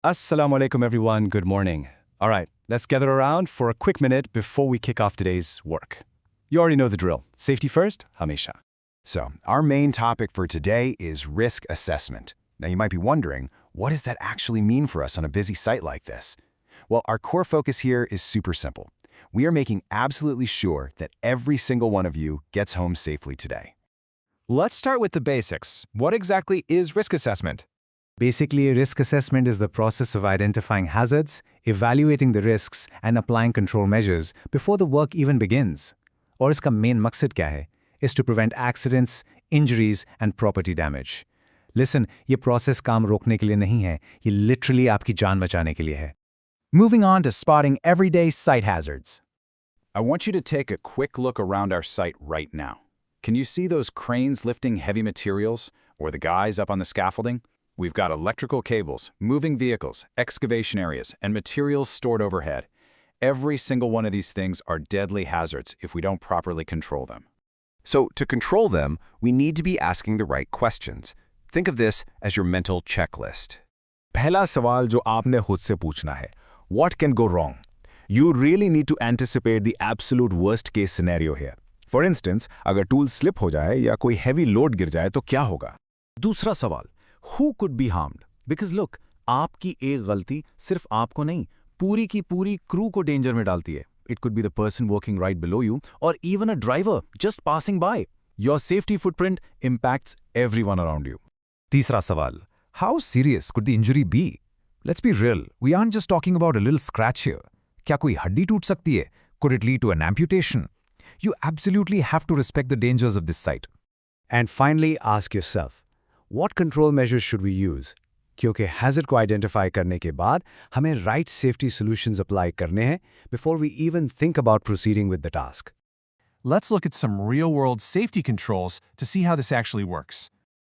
Assalamu alaikum, everyone. Good morning. All right, let's gather around for a quick minute before we kick off today's work. You already know the drill. Safety first, Hamisha. So, our main topic for today is risk assessment. Now, you might be wondering, what does that actually mean for us on a busy site like this? Well, our core focus here is super simple. We are making absolutely sure that every single one of you gets home safely today. Let's start with the basics. What exactly is risk assessment? Basically, risk assessment is the process of identifying hazards, evaluating the risks, and applying control measures before the work even begins. और इसका main मकसद क्या है? Is to prevent accidents, injuries, and property damage. Listen, ये process काम रोकने के लिए नहीं है, ये literally आपकी जान बचाने के लिए है. Moving on to spotting everyday site hazards. I want you to take a quick look around our site right now. Can you see those cranes lifting heavy materials, or the guys up on the scaffolding? We've got electrical cables, moving vehicles, excavation areas, and materials stored overhead. Every single one of these things are deadly hazards if we don't properly control them. So, to control them, we need to be asking the right questions. Think of this as your mental checklist. पहला सवाल जो आपने खुद से पूछना है, what can go wrong? You really need to anticipate the absolute worst case scenario here. For instance, अगर tool slip हो जाए या कोई heavy load गिर जाए तो क्या होगा? दूसरा सवाल, who could be harmed? Because look, आपकी एक गलती सिर्फ आपको नहीं, पूरी की पूरी क्रू को डेंजर में डालती है. It could be the person working right below you or even a driver just passing by. Your safety footprint impacts everyone around you. तीसरा सवाल, how serious could the injury be? Let's be real, we aren't just talking about a little scratch here. क्या कोई हड्डी टूट सकती है? Could it lead to an amputation? You absolutely have to respect the dangers of this site. And finally, ask yourself, what control measures should we use? क्योंकि hazard को identify करने के बाद हमें right safety solutions apply करने हैं before we even think about proceeding with the task. Let's look at some real-world safety controls to see how this actually works.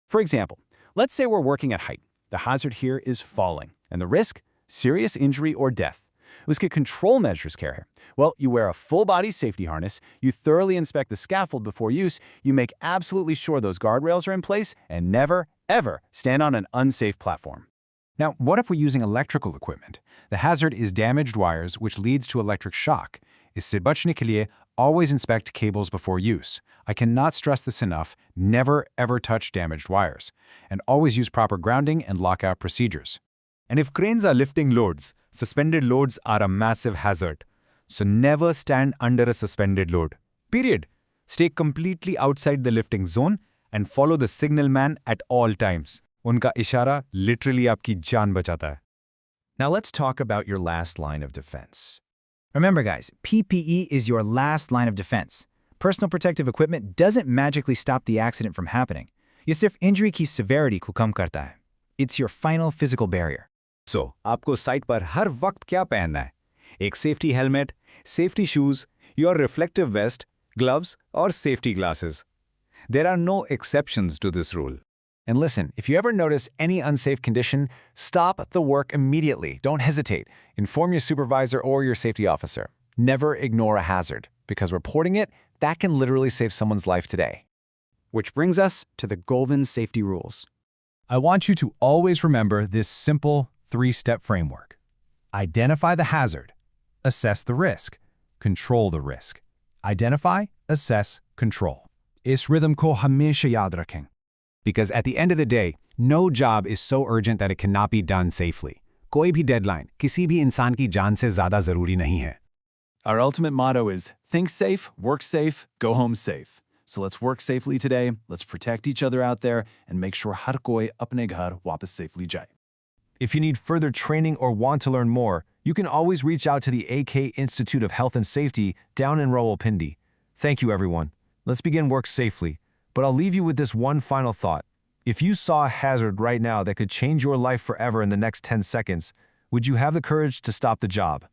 For example, let's say we're working at height. The hazard here is falling, and the risk? Serious injury or death. उसके control measures क्या है? Well, you wear a full-body safety harness, you thoroughly inspect the scaffold before use, you make absolutely sure those guardrails are in place, and never, ever stand on an unsafe platform. Now, what if we're using electrical equipment? The hazard is damaged wires, which leads to electric shock. इससे बचने के लिए, always inspect cables before use. I cannot stress this enough, never ever touch damaged wires. And always use proper grounding and lockout procedures. And if cranes are lifting loads, suspended loads are a massive hazard. So never stand under a suspended load. Period. Stay completely outside the lifting zone and follow the signal man at all times. उनका इशारा literally आपकी जान बचाता है. Now let's talk about your last line of defense. Remember guys, PPE is your last line of defense. Personal protective equipment doesn't magically stop the accident from happening. ये सिर्फ injury की severity को कम करता है. It's your final physical barrier. So, आपको site पर हर वक्त क्या पहनना है? एक safety helmet, safety shoes, your reflective vest, gloves, or safety glasses. There are no exceptions to this rule. And listen, if you ever notice any unsafe condition, stop the work immediately. Don't hesitate. Inform your supervisor or your safety officer. Never ignore a hazard, because reporting it, that can literally save someone's life today. Which brings us to the Goldman safety rules. I want you to always remember this simple three-step framework. Identify the hazard. Assess the risk. Control the risk. Identify, assess, control. इस rhythm को हमेशा याद रखें. Because at the end of the day, no job is so urgent that it cannot be done safely. कोई भी deadline किसी भी इंसान की जान से ज़्यादा ज़रूरी नहीं है. Our ultimate motto is, think safe, work safe, go home safe. So let's work safely today, let's protect each other out there, and make sure हर कोई अपने घर वापस safely जाए. If you need further training or want to learn more, you can always reach out to the AK Institute of Health and Safety down in Rawalpindi. Thank you, everyone. Let's begin work safely. But I'll leave you with this one final thought. If you saw a hazard right now that could change your life forever in the next 10 seconds, would you have the courage to stop the job?